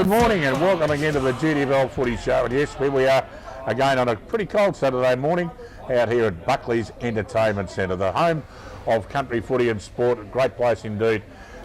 Good morning and welcome again to the GDFL Footy Show. And yes, here we are again on a pretty cold Saturday morning out here at Buckley's Entertainment Centre, the home of country footy and sport. A great place indeed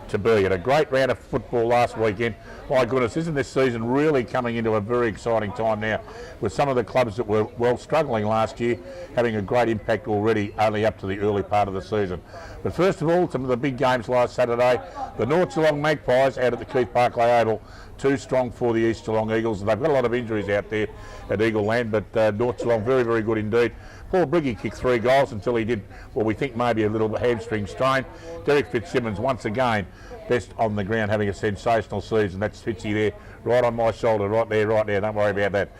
to be. At a great round of football last weekend. My goodness, isn't this season really coming into a very exciting time now, with some of the clubs that were struggling last year having a great impact already only up to the early part of the season. But first of all, some of the big games last Saturday. The North Geelong Magpies out at the Keith Barclay Oval, too strong for the East Geelong Eagles. They've got a lot of injuries out there at Eagle Land, but North Geelong very, very good indeed. Paul Briggy kicked 3 goals until he did what we think maybe a little hamstring strain. Derek Fitzsimmons once again best on the ground, having a sensational season. That's Fitzy there, right on my shoulder, right there, don't worry about that.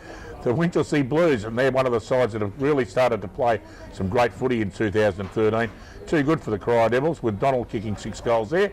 The Winchelsea Blues, and they're one of the sides that have really started to play some great footy in 2013. Too good for the Cry Devils, with Donald kicking 6 goals there.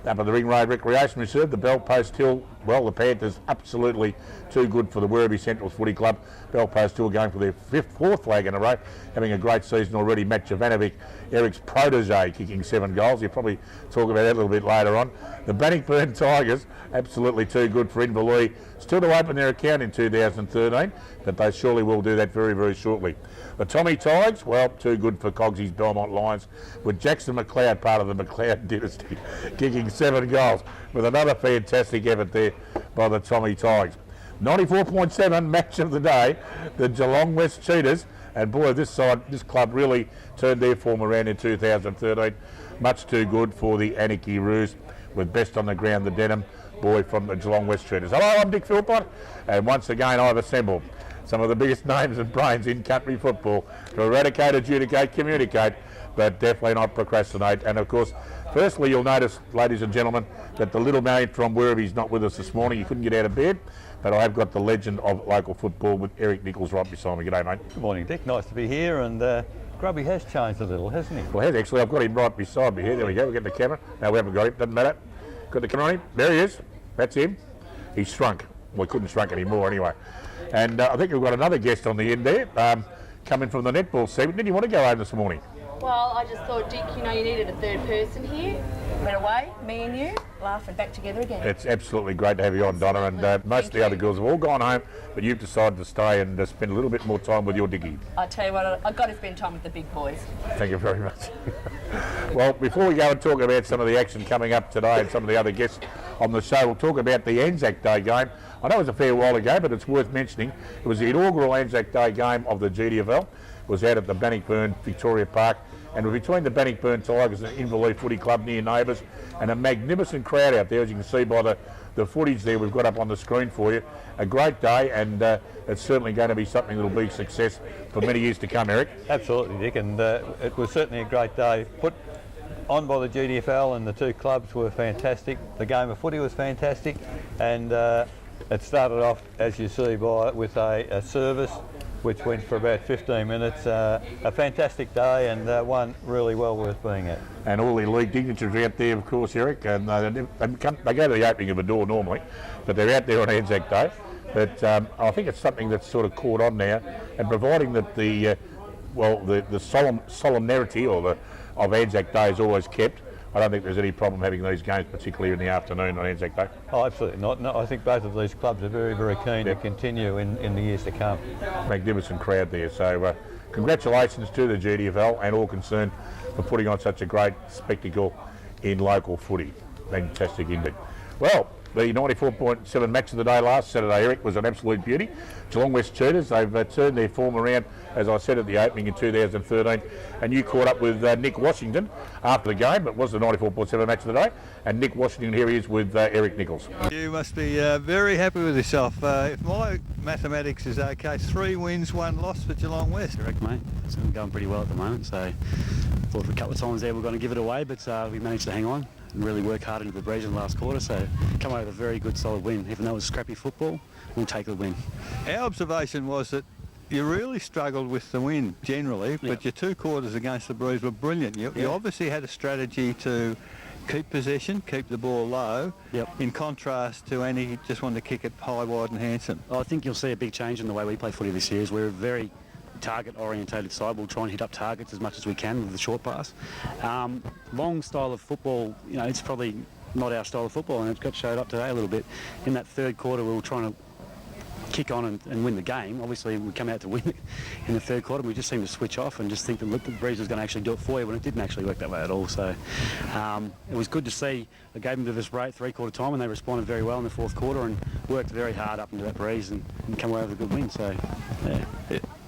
Up at the Ring Road Recreation Reserve, the Bell Post Hill, well, the Panthers absolutely too good for the Werribee Central Footy Club. Bell Post Hill going for their fourth flag in a row, having a great season already. Matt Jovanovic, Eric's protege, kicking 7 goals. You'll probably talk about that a little bit later on. The Bannockburn Tigers, absolutely too good for Inverleigh. Still to open their account in 2013, but they surely will do that very, very shortly. The Tommy Tigers, well, too good for Cogsy's Belmont Lions, with Jackson McLeod, part of the McLeod dynasty, kicking 7 goals, with another fantastic effort there by the Tommy Tigers. 94.7 match of the day, the Geelong West Cheetahs, and boy, this club really turned their form around in 2013. Much too good for the Anarchy Roos, with best on the ground, the Denham boy from the Geelong West Cheetahs. Hello, I'm Dick Philpott, and once again I've assembled some of the biggest names and brains in country football to eradicate, adjudicate, communicate, but definitely not procrastinate. And of course, firstly, you'll notice, ladies and gentlemen, that the little man from Werribee's not with us this morning. He couldn't get out of bed, but I have got the legend of local football with Eric Nicholls right beside me. G'day, mate. Good morning, Dick. Nice to be here. And Grubby has changed a little, hasn't he? Well, he has actually. I've got him right beside me here. There we go. We'll get the camera. No, we haven't got him. Doesn't matter. Got the camera on him. There he is. That's him. He's shrunk. Well, he couldn't shrunk anymore anyway. And I think we've got another guest on the end there, coming from the netball segment. Did you want to go home this morning? Well, I just thought, Dick, you needed a third person here. Went away, me and you, laughing back together again. It's absolutely great to have you on, Donna, and most of the other girls have all gone home, but you've decided to stay and spend a little bit more time with your Dickie. I tell you what, I've got to spend time with the big boys. Thank you very much. Well, before we go and talk about some of the action coming up today and some of the other guests on the show, we'll talk about the Anzac Day game. I know it was a fair while ago, but it's worth mentioning. It was the inaugural Anzac Day game of the GDFL. It was out at the Bannockburn Victoria Park, and we're between the Bannockburn Tigers and Inverleigh Footy Club, near neighbours, and a magnificent crowd out there, as you can see by the footage there we've got up on the screen for you. A great day, and it's certainly going to be something that will be a success for many years to come, Eric. Absolutely, Dick, and it was certainly a great day. Put on by the GDFL, and the two clubs were fantastic. The game of footy was fantastic, and it started off, as you see, with a service which went for about 15 minutes. A fantastic day, and one really well worth being at. And all the league dignitaries are out there, of course, Eric, and they go to the opening of a door normally, but they're out there on Anzac Day. But I think it's something that's sort of caught on now, and providing that the solemnity of Anzac Day is always kept, I don't think there's any problem having these games, particularly in the afternoon on Anzac Day. Oh, absolutely not. No, I think both of these clubs are very, very keen to continue in the years to come. Magnificent crowd there. So congratulations to the GDFL and all concerned for putting on such a great spectacle in local footy. Fantastic indeed. Well, the 94.7 match of the day last Saturday, Eric, was an absolute beauty. Geelong West Cheetahs, they've turned their form around, as I said at the opening in 2013, and you caught up with Nick Washington after the game. It was the 94.7 match of the day, and Nick Washington, here he is with Eric Nicholls. You must be very happy with yourself. If my mathematics is okay, 3 wins, 1 loss for Geelong West. Correct, mate. It's going pretty well at the moment, so thought for a couple of times there we're going to give it away, but we managed to hang on and really work hard into the breach in the last quarter, so come away with a very good solid win. Even though it was scrappy football, we'll take the win. Our observation was that you really struggled with the win generally, but your 2 quarters against the Blues were brilliant. You obviously had a strategy to keep possession, keep the ball low, in contrast to Annie just wanted to kick it high, wide and handsome. I think you'll see a big change in the way we play footy this year. We're a very target-orientated side. We'll try and hit up targets as much as we can with the short pass. Long style of football, it's probably not our style of football, and it got showed up today a little bit. In that third quarter, we were trying to kick on and win the game. Obviously, we come out to win it in the third quarter. We just seemed to switch off and just think that the Breeze was going to actually do it for you, when it didn't actually work that way at all. So it was good to see. I gave them a bit of a spray at three-quarter time, and they responded very well in the fourth quarter and worked very hard up into that Breeze and come away with a good win. So, yeah.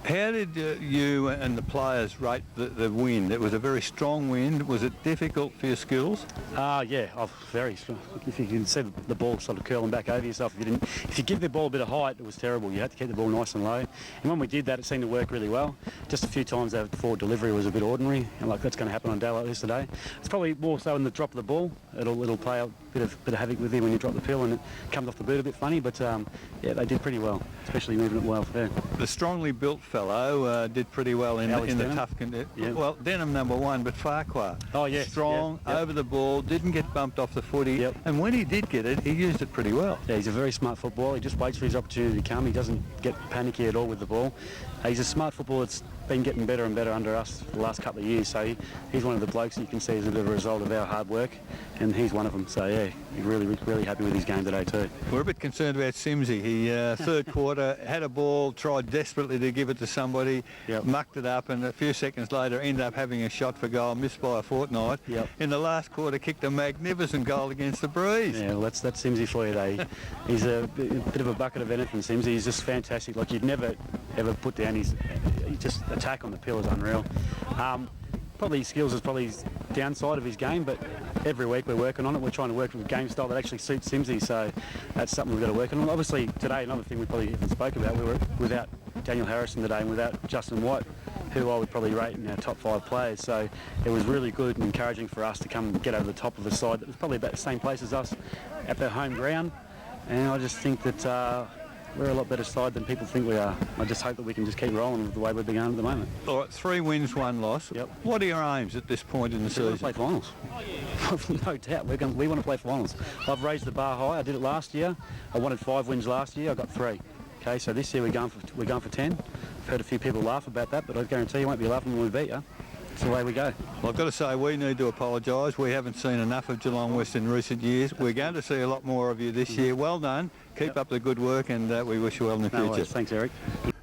How did you and the players rate the wind? It was a very strong wind. Was it difficult for your skills? Yeah, very strong. If you can see the ball sort of curling back over yourself, if you give the ball a bit of height, it was terrible. You had to keep the ball nice and low. And when we did that, it seemed to work really well. Just a few times our forward delivery was a bit ordinary, and like that's going to happen on a day like this today. It's probably more so in the drop of the ball. It'll play a bit of havoc with you when you drop the pill, and it comes off the boot a bit funny. But yeah, they did pretty well, especially moving it well there. The strongly built fellow did pretty well in the tough conditions. Yeah. Well, Denham #1, but Farquhar. Oh, yeah. Strong, over the ball, didn't get bumped off the footy. Yep. And when he did get it, he used it pretty well. Yeah, he's a very smart footballer. He just waits for his opportunity to come. He doesn't get panicky at all with the ball. He's a smart footballer that's been getting better and better under us for the last couple of years. So he's one of the blokes you can see as a bit of a result of our hard work, and he's one of them. So yeah, he's really happy with his game today too. We're a bit concerned about Simsy. He third quarter had a ball, tried desperately to give it to somebody, mucked it up, and a few seconds later ended up having a shot for goal, missed by a fortnight. Yep. In the last quarter, kicked a magnificent goal against the Breeze. Yeah, well, that's Simsy for you today. He's a bit of a bucket of anything, Simsy. He's just fantastic. Like, you'd never ever put down his just attack on the pill is unreal. Probably his skills is probably his downside of his game, but every week we're working on it. We're trying to work with a game style that actually suits Simsy, so that's something we've got to work on. Obviously today, another thing we probably haven't spoke about, we were without Daniel Harrison today and without Justin White, who I would probably rate in our top 5 players. So it was really good and encouraging for us to come and get over the top of a side that was probably about the same place as us at their home ground. And I just think that we're a lot better side than people think we are. I just hope that we can just keep rolling with the way we're going at the moment. All right, 3 wins, 1 loss. Yep. What are your aims at this point in the We want season? to play finals. No doubt. We want to play finals. I've raised the bar high. I did it last year. I wanted 5 wins last year. I got 3. Okay, so this year we're going for 10. I've heard a few people laugh about that, but I guarantee you won't be laughing when we beat you. It's the way we go. Well, I've got to say, we need to apologise. We haven't seen enough of Geelong West in recent years. We're going to see a lot more of you this year. Well done. Keep up the good work, and we wish you well in the future. Worries. Thanks, Eric.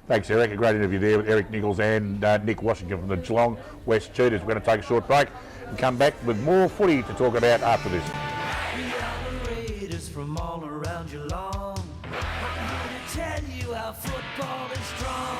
Thanks, Eric. A great interview there with Eric Nicholls and Nick Washington from the Geelong West Cheetahs. We're going to take a short break and come back with more footy to talk about after this. We are the Raiders from all around Geelong. I'm here to tell you how football is strong.